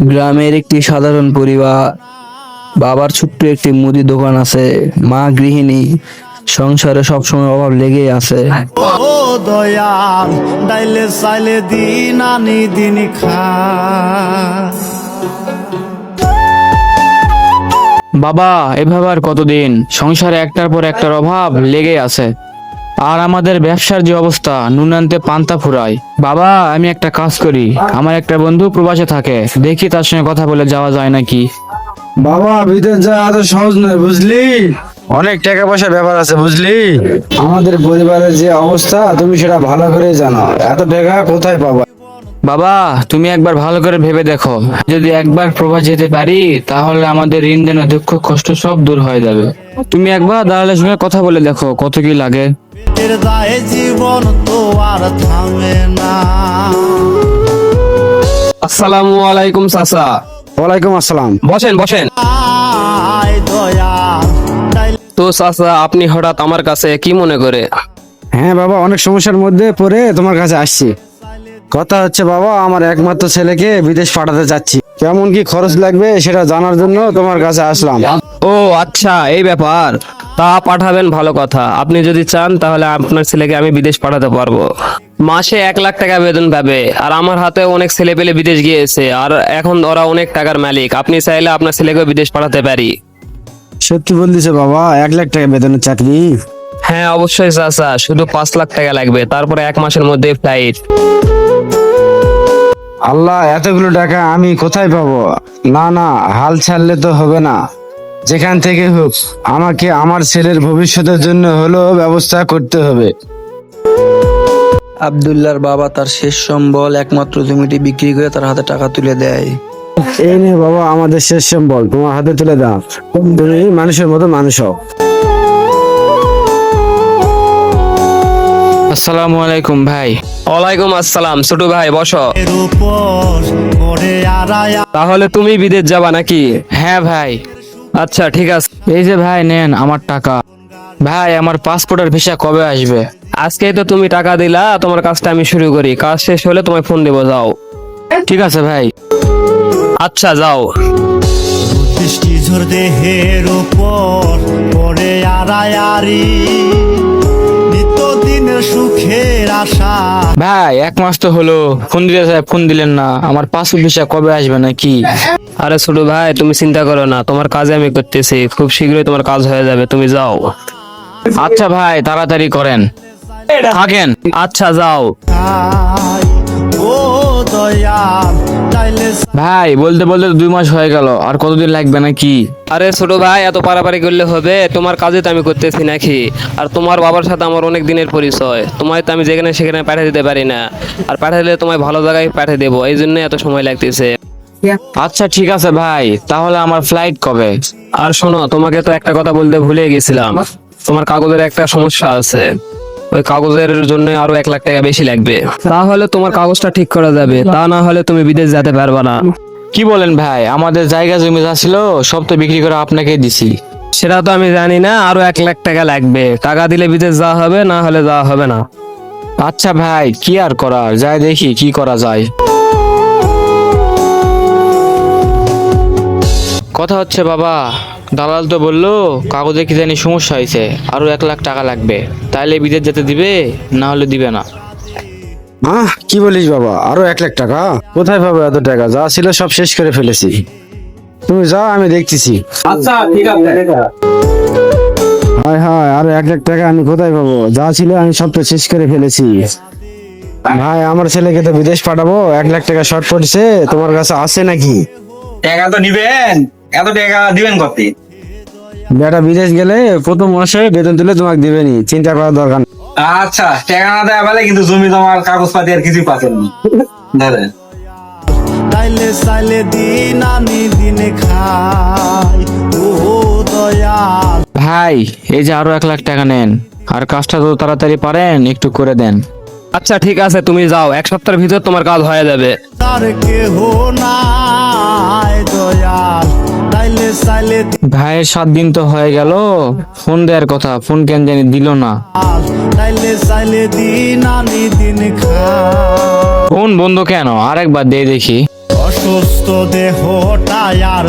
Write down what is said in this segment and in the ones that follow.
গ্রামের একটি সাধারণ পরিবার, বাবার ছোট্ট একটি মুদি দোকান আছে, মা গৃহিণী, সংসারে সবসময় অভাব লেগেই আছে। ও দয়াল ডাইলে চাইলে দিন আনি দিন খা। বাবা, এভাবে আর কতদিন? সংসারে একটার পর একটার অভাব লেগে আছে, আর আমাদের ব্যবসার যে অবস্থা, নুন আনতে পান্তা ফুরায়। বাবা, আমি একটা কাজ করি, আমার একটা বন্ধু প্রবাসে থাকে, দেখি তার সঙ্গে কথা বলে যাওয়া যায় নাকি। বাবা, বিদেশ যাওয়া এত সহজ নয় বুঝলি, অনেক টাকা পয়সার ব্যাপার আছে বুঝলি। আমাদের পরিবারের যে অবস্থা তুমি সেটা ভালো করে জানো, এত টাকা কোথায় পাবা? বাবা, তুমি একবার ভালো করে ভেবে দেখো, যদি একবার প্রবাস যেতে পারি তাহলে আমাদের ঋণ দেনা দুঃখ কষ্ট সব দূর হয়ে যাবে। তুমি একবার দালালের সঙ্গে কথা বলে দেখো কত কি লাগে। এর দায়ে জীবন তো আর থামে না। আসসালামু আলাইকুম চাচা। ওয়ালাইকুম আসসালাম। বসেন বসেন। আয় দয়াল ডাইলে তো চাচা, আপনি হঠাৎ আমার কাছে কি মনে করে? হ্যাঁ বাবা, অনেক সমস্যার মধ্যে পড়ে তোমার কাছে আসছি। কথা হচ্ছে বাবা, আমার একমাত্র ছেলেকে বিদেশ পাঠাতে যাচ্ছি, কেমন কি খরচ লাগবে সেটা জানার জন্য তোমার কাছে আসলাম। ও আচ্ছা, এই ব্যাপার। তা পাঠাবেন, ভালো কথা। আপনি যদি চান তাহলে আপনার ছেলেকে আমি বিদেশ পাঠাতে পারবো। মাসে 1 লাখ টাকা বেতন পাবে, আর আমার হাতে অনেক ছেলে পেলে বিদেশ গিয়েছে, আর এখন ওরা অনেক টাকার মালিক। আপনি চাইলে আপনার ছেলেকে বিদেশ পাঠাতে পারি। সত্যি বলতেছে বাবা, 1 লাখ টাকা বেতনের চাকরি? হ্যাঁ অবশ্যই চাচা, শুধু 5 লাখ টাকা লাগবে, তারপরে 1 মাসের মধ্যে ফ্লাইট। আল্লাহ, এতগুলো টাকা আমি কোথায় পাবো? না না, হাল ছাড়লে তো হবে না, যেখান থেকে হোক আমাকে আমার ছেলের ভবিষ্যতের জন্য হলো ব্যবস্থা করতে হবে। আব্দুল্লাহর বাবা তার শেষ সম্বল একমাত্র জমিটি বিক্রি করে তার হাতে টাকা তুলে দেয়। এই নে বাবা, আমাদের শেষ সম্বল তোমার হাতে তুলে দাও, তুমি মানুষের মতো মানুষ হও। আসসালামু আলাইকুম ভাই। ওয়ালাইকুম আসসালাম। ছোট ভাই বসো। এর উপর পড়ে আড়ায় তাহলে তুমি বিদেশ যাবা নাকি? হ্যাঁ ভাই। আচ্ছা ঠিক আছে। এই যে ভাই, নেন আমার টাকা। ভাই, আমার পাসপোর্টের ভিসা কবে আসবে? আজকেই তো তুমি টাকা দিলা, তোমার কাজটা আমি শুরু করি, কাজ শেষ হলে তোমায় ফোন দেবো, যাও। ঠিক আছে ভাই। আচ্ছা যাও। বৃষ্টি ঝড় দেহের উপর পড়ে আড়ায়ারি, নিত্যদিনের সুখের আশা। ভাই, 1 মাস তো হলো, ফোন দিতে চাই, ফোন দিলেন না। আমার পাসপোর্ট ভিসা কবে আসবে নাকি? আরে ছোট ভাই, তুমি চিন্তা করো না, তোমার কাজে আমি করতেছি, খুব শীঘ্রই তোমার কাজ হয়ে যাবে, তুমি যাও। আচ্ছা ভাই, তাড়াতাড়ি করেন, থাকেন। আচ্ছা যাও। ও দয়াল ডাইলে ভাই, বলতে বলতে তো 2 মাস হয়ে গেল, আর কতদিন লাগবে নাকি? আরে ছোট ভাই, এত পারাপারি করলে হবে? তোমার কাজে তো আমি করতেছি নাকি? আর তোমার বাবার সাথে আমার অনেক দিনের পরিচয়, তোমায় তো আমি যেখানে সেখানে পাঠিয়ে দিতে পারি না, আর পাঠিয়ে দিলে তোমায় ভালো জায়গায় পাঠিয়ে দেবো, এই জন্য এত সময় লাগতেছে। আচ্ছা ঠিক আছে ভাই, তাহলে আমার ফ্লাইট কবে? আর শোনো, তোমাকে তো একটা কথা বলতে ভুলে গেছিলাম, তোমার কাগজের একটা সমস্যা আছে, ওই কাগজের জন্য আরো 1 লাখ টাকা বেশি লাগবে, তাহলে তোমার কাগজটা ঠিক করা যাবে, তা না হলে তুমি বিদেশ যেতে পারবে না। কি বলেন ভাই, আমাদের জায়গা জমি যা ছিল সব তো বিক্রি করে আপনাকে দিছি। সেটা তো আমি জানি না, আরো 1 লাখ টাকা লাগবে, টাকা দিলে বিদেশ যাওয়া হবে, না হলে যাওয়া হবে না। আচ্ছা ভাই, কি আর করার, যাই দেখি কি করা যায়। কথা হচ্ছে বাবা, দালাল তো বললো কাগজে কি জানি সমস্যা হয়েছে, আরো 1 লাখ টাকা লাগবে, তাইলে বিদেশ যেতে দিবে, না হলে দিবে না। কি বলিস বাবা, আরো 1 লাখ টাকা? কোথায় পাবো এত টাকা? যা ছিল সব শেষ করে ফেলেছি, তুমি যাও, আমি দেখতেছি। আচ্ছা ঠিক আছে। হায় হায়, আরো 1 লাখ টাকা আমি কোথায় পাবো? যা ছিল আমি সব তো শেষ করে ফেলেছি। ভাই, আমার ছেলেকে তো বিদেশ পাঠাবো, 1 লাখ টাকা শর্ট পড়ছে, তোমার কাছে আছে নাকি? টাকা তো নিবেন, এত টাকা দিবেন কত? বেটা বিদেশ গেলে প্রথম মাসে বেতন তুলে তোমাকে দিবেনি, চিন্তা করার দরকার নেই। আচ্ছা, টাকা না দেওয়া বলে কিন্তু জমি তোমার কাগজপাতি আর কিছুই পাচ্ছেন না দাদা। ডাইলে চাইলে দিন আনি দিন খাই। ও দয়াল ভাই, এই যে আরো 1 লাখ টাকা নেন, আর কাজটা তো তাড়াতাড়ি পারেন একটু করে দেন। আচ্ছা ঠিক আছে, তুমি যাও, 1 সপ্তাহের ভিতর তোমার কাজ হয়ে যাবে। তার কেহ নাই দয়াল ডাইলে চাইলে ভাইয়ের 7 দিন তো হয়ে গেল, ফোন দেওয়ার কথা, ফোন কেন জানি দিল না। ডাইলে চাইলে দিন আনি দিন খায় কোন বন্ধু কেন আরেকবার দিয়ে দেখি। অসুস্থ দেহটাই আর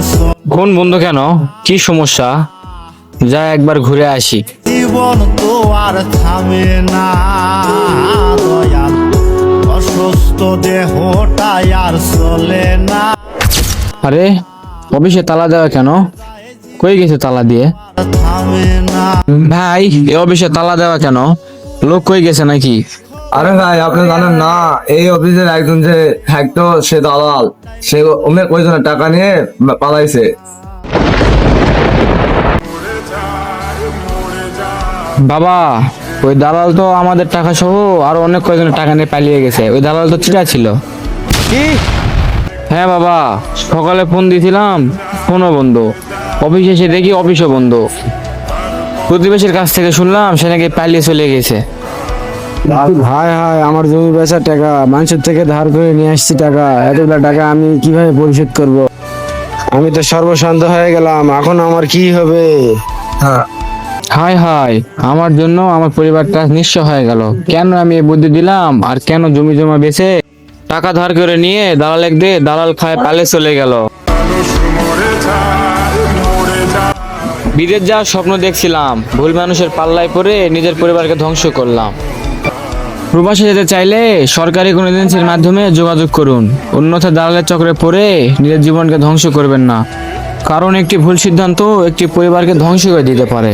কোন বন্ধু কেন, কি সমস্যা? যা একবার ঘুরে আসি। জীবন তো আর থামে না দয়াল, অসুস্থ দেহটাই আর চলে না। আরে অফিসে তালা দেওয়া কেন? কই গেছে তালা দিয়ে? থামে না ভাই এ অফিসে তালা দেওয়া কেন? লোক কই গেছে নাকি? আরে ভাই আপনি জানেন না এই অফিসের একজন যে থাকতো সে দালাল, সে অনেক কয়জনের টাকা নিয়ে পালাইছে। বাবা ওই দালাল তো আমাদের টাকা সহ আরো অনেক কয়জনের টাকা নিয়ে পালিয়ে গেছে। ওই দালাল তো চিটা ছিল। কি? হ্যাঁ বাবা, সকালে ফোন দিয়েছিলাম, ফোনও বন্ধ। অফিসে এসে দেখি অফিসও বন্ধ। প্রতিবেশীর কাছ থেকে শুনলাম সে নাকি পালিয়ে চলে গেছে। হায় হায়, আমার জমি বেচার টাকা, মানুষের থেকে ধার করে নিয়ে আসছি টাকা, এতগুলা টাকা আমি কিভাবে পরিশোধ করব? আমি তো সর্বশান্ত হয়ে গেলাম, এখন আমার কি হবে? হায় হায়, আমার জন্য আমার পরিবারটা নিঃস্ব হয়ে গেল। কেন আমি এই বুদ্ধি দিলাম, আর কেন জমি জমা বেচে টাকা ধার করে নিয়ে দালাল দিয়ে দালাল খায় পালে চলে গেল। বিদেশ যাওয়ার স্বপ্ন দেখছিলাম, ভুল মানুষের পাল্লায় পড়ে নিজের পরিবারকে ধ্বংস করলাম। প্রবাসে যেতে চাইলে সরকারি কোনো এজেন্সির মাধ্যমে যোগাযোগ করুন, অন্যথায় দালালের চক্রে পড়ে নিজের জীবনকে ধ্বংস করবেন না, কারণ একটি ভুল সিদ্ধান্ত একটি পরিবারকে ধ্বংস করে দিতে পারে।